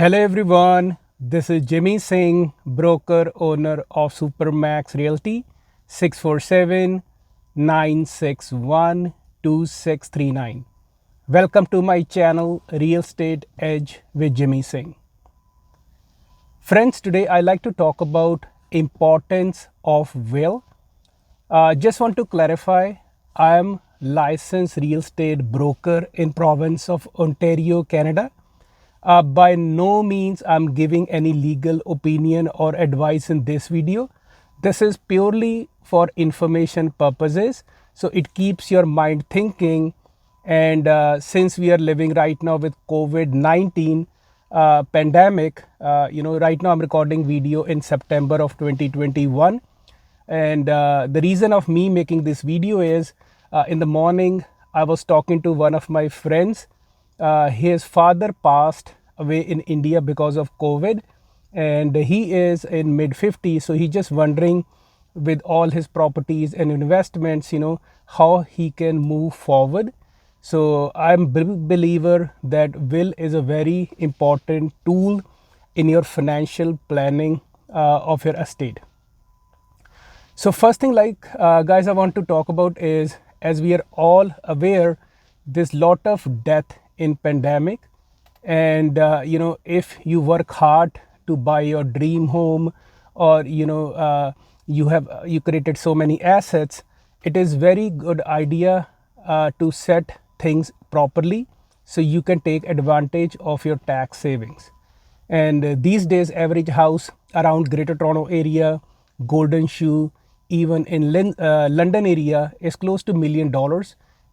Hello everyone, this is Jimmy Singh, broker owner of Supermax Realty, 647 961 2639. Welcome to my channel Real Estate Edge with Jimmy Singh. Friends, today I like to talk about importance of will. Just want to clarify, I am licensed real estate broker in province of Ontario, Canada. By no means I'm giving any legal opinion or advice in this video. This is purely for information purposes. So it keeps your mind thinking. And since we are living right now with COVID-19 pandemic, right now I'm recording video in September of 2021. And the reason of me making this video is in the morning, I was talking to one of my friends. His father passed away in India because of COVID, and he is in mid 50s. So he's just wondering, with all his properties and investments, how he can move forward. So I'm a big believer that will is a very important tool in your financial planning of your estate. So first thing, guys, I want to talk about is, as we are all aware, there's lot of death in pandemic. And if you work hard to buy your dream home, or you created so many assets, it is very good idea to set things properly so you can take advantage of your tax savings. And these days, average house around Greater Toronto area, Golden Shoe, even in London area is close to $1 million.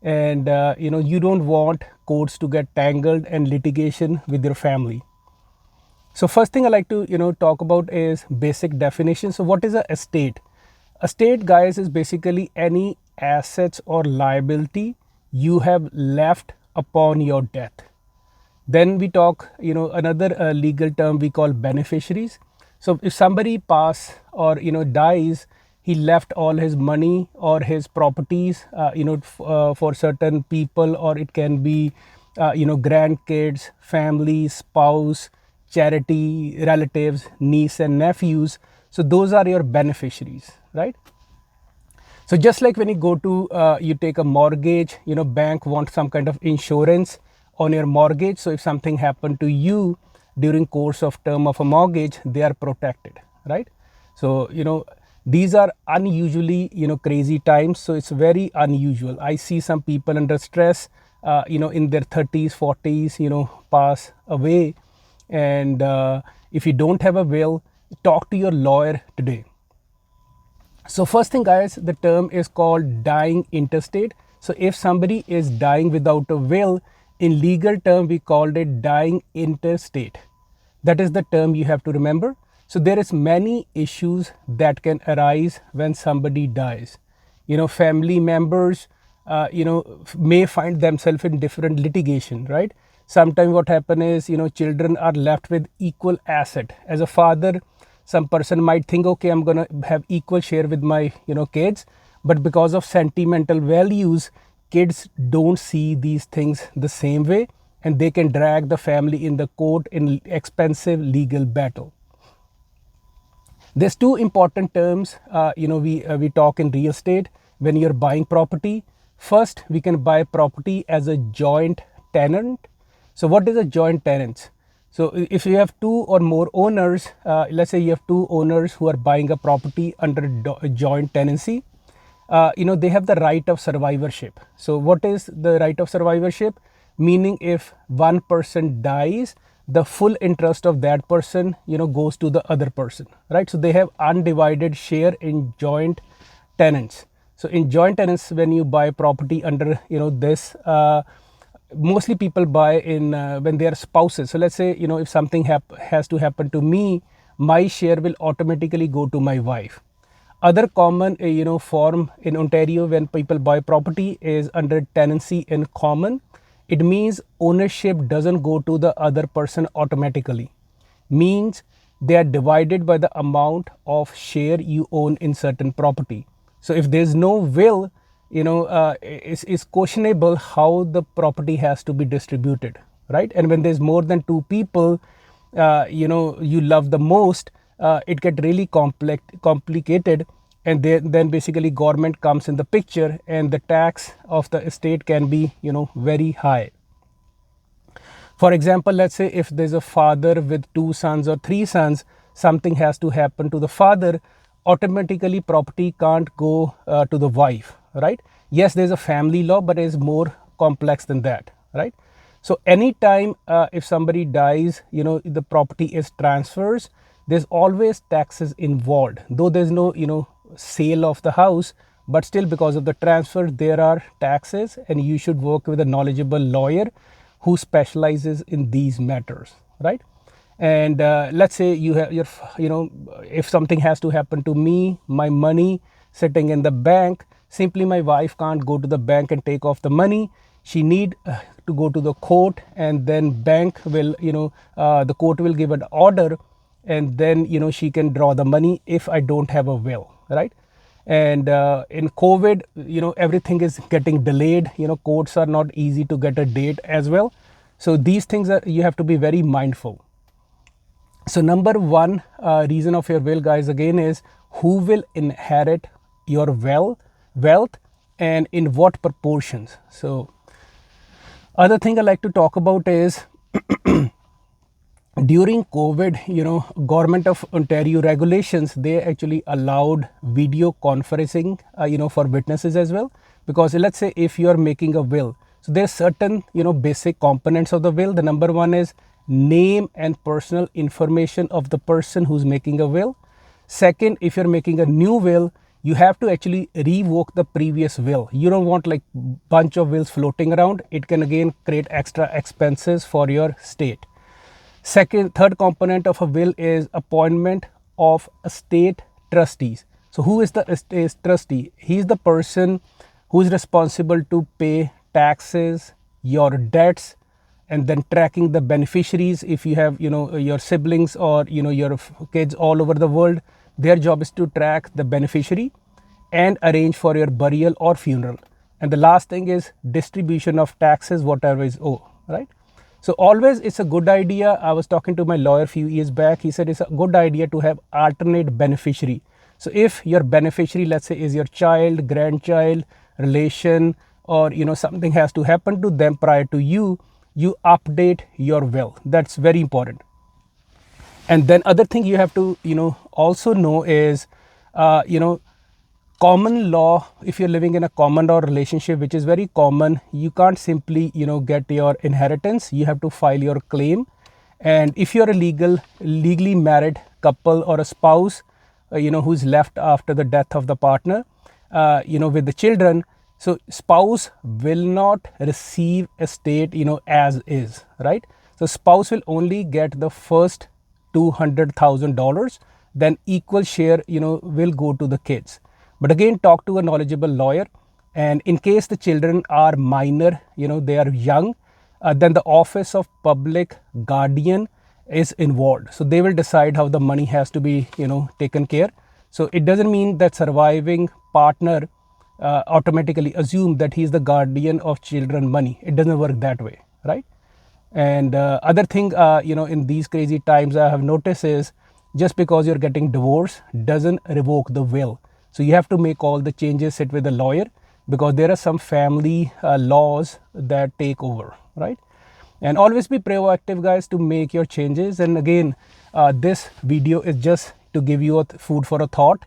And you don't want courts to get tangled and litigation with your family. So first thing I like to talk about is basic definition. So what is a estate? Estate, guys, is basically any assets or liability you have left upon your death. Then we talk, another legal term we call beneficiaries. So if somebody pass or dies, he left all his money or his properties, for certain people, or it can be, grandkids, family, spouse, charity, relatives, niece and nephews. So those are your beneficiaries, right? So just like when you go to, you take a mortgage, bank wants some kind of insurance on your mortgage. So if something happened to you during course of term of a mortgage, they are protected, right? So, these are unusually, crazy times. So it's very unusual. I see some people under stress, in their 30s, 40s, pass away. And if you don't have a will, talk to your lawyer today. So first thing, guys, the term is called dying intestate. So if somebody is dying without a will, in legal term, we called it dying intestate. That is the term you have to remember. So there is many issues that can arise when somebody dies. Family members, may find themselves in different litigation, right? Sometimes what happen is, children are left with equal asset. As a father, some person might think, okay, I'm going to have equal share with my, kids. But because of sentimental values, kids don't see these things the same way, and they can drag the family in the court in expensive legal battle. There's two important terms, we talk in real estate when you're buying property. First, we can buy property as a joint tenant. So what is a joint tenant? So if you have two or more owners, let's say you have two owners who are buying a property under a joint tenancy, they have the right of survivorship. So what is the right of survivorship? Meaning if one person dies, the full interest of that person, goes to the other person, right? So they have undivided share in joint tenants. So in joint tenants, when you buy property under, this, mostly people buy in when they are spouses. So let's say, if something has to happen to me, my share will automatically go to my wife. Other common, form in Ontario when people buy property is under tenancy in common. It means ownership doesn't go to the other person automatically. Means they are divided by the amount of share you own in certain property. So if there's no will, it's questionable how the property has to be distributed, right? And when there's more than two people, you love the most, it get really complicated, and then basically government comes in the picture, and the tax of the estate can be very high. For example, let's say if there's a father with 2 sons or 3 sons, something has to happen to the father, automatically property can't go to the wife, right? Yes, there's a family law, but it's more complex than that, right? So anytime if somebody dies, the property is transfers, there's always taxes involved, though there's no sale of the house, but still because of the transfer there are taxes, and you should work with a knowledgeable lawyer who specializes in these matters, right? And let's say you have your if something has to happen to me, my money sitting in the bank, simply my wife can't go to the bank and take off the money. She need to go to the court, and then bank will the court will give an order, and then she can draw the money if I don't have a will, right? And in COVID, everything is getting delayed. Courts are not easy to get a date as well. So these things are, you have to be very mindful. So number one reason of your will, guys, again, is who will inherit your wealth and in what proportions. So other thing I like to talk about is during COVID, Government of Ontario regulations, they actually allowed video conferencing, for witnesses as well. Because let's say if you are making a will, so there's certain, basic components of the will. The number one is name and personal information of the person who's making a will. Second, if you're making a new will, you have to actually revoke the previous will. You don't want like bunch of wills floating around. It can again create extra expenses for your state. Third component of a will is appointment of estate trustees. So who is the estate trustee? He is the person who is responsible to pay taxes, your debts, and then tracking the beneficiaries. If you have your siblings or your kids all over the world, their job is to track the beneficiary and arrange for your burial or funeral. And the last thing is distribution of taxes, whatever is owed, right? So always it's a good idea. I was talking to my lawyer a few years back. He said it's a good idea to have alternate beneficiary. So if your beneficiary, let's say, is your child, grandchild, relation, or something has to happen to them prior to you, you update your will. That's very important. And then other thing you have to also know is common law. If you're living in a common law relationship, which is very common, you can't simply get your inheritance. You have to file your claim. And if you're a legally married couple or a spouse who's left after the death of the partner with the children, so spouse will not receive estate as is, right? So spouse will only get the first $200,000, then equal share will go to the kids. But again, talk to a knowledgeable lawyer. And in case the children are minor, they are young, then the office of public guardian is involved. So they will decide how the money has to be taken care. So it doesn't mean that surviving partner automatically assume that he's the guardian of children money. It doesn't work that way, right? And other thing in these crazy times I have noticed is just because you're getting divorced doesn't revoke the will. So you have to make all the changes, sit with a lawyer, because there are some family laws that take over, right? And always be proactive, guys, to make your changes. And again, this video is just to give you a food for a thought,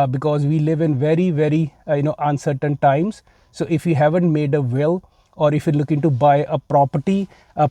because we live in very, very uncertain times. So if you haven't made a will, or if you're looking to buy a property,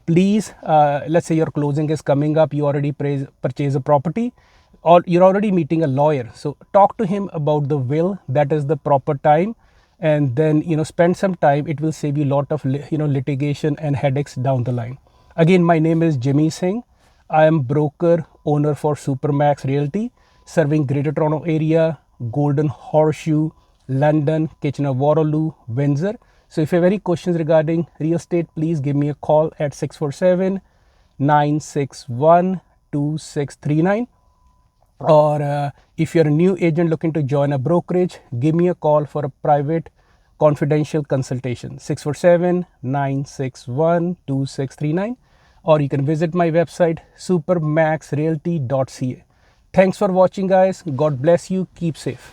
please, let's say your closing is coming up, you already purchase a property, or you're already meeting a lawyer. So talk to him about the will. That is the proper time. And then spend some time. It will save you a lot of litigation and headaches down the line. Again, my name is Jimmy Singh. I am broker owner for Supermax Realty, serving Greater Toronto Area, Golden Horseshoe, London, Kitchener-Waterloo, Windsor. So if you have any questions regarding real estate, please give me a call at 647-961-2639. Or if you're a new agent looking to join a brokerage, give me a call for a private confidential consultation, 647-961-2639. or you can visit my website supermaxrealty.ca. Thanks for watching, guys. God bless you. Keep safe.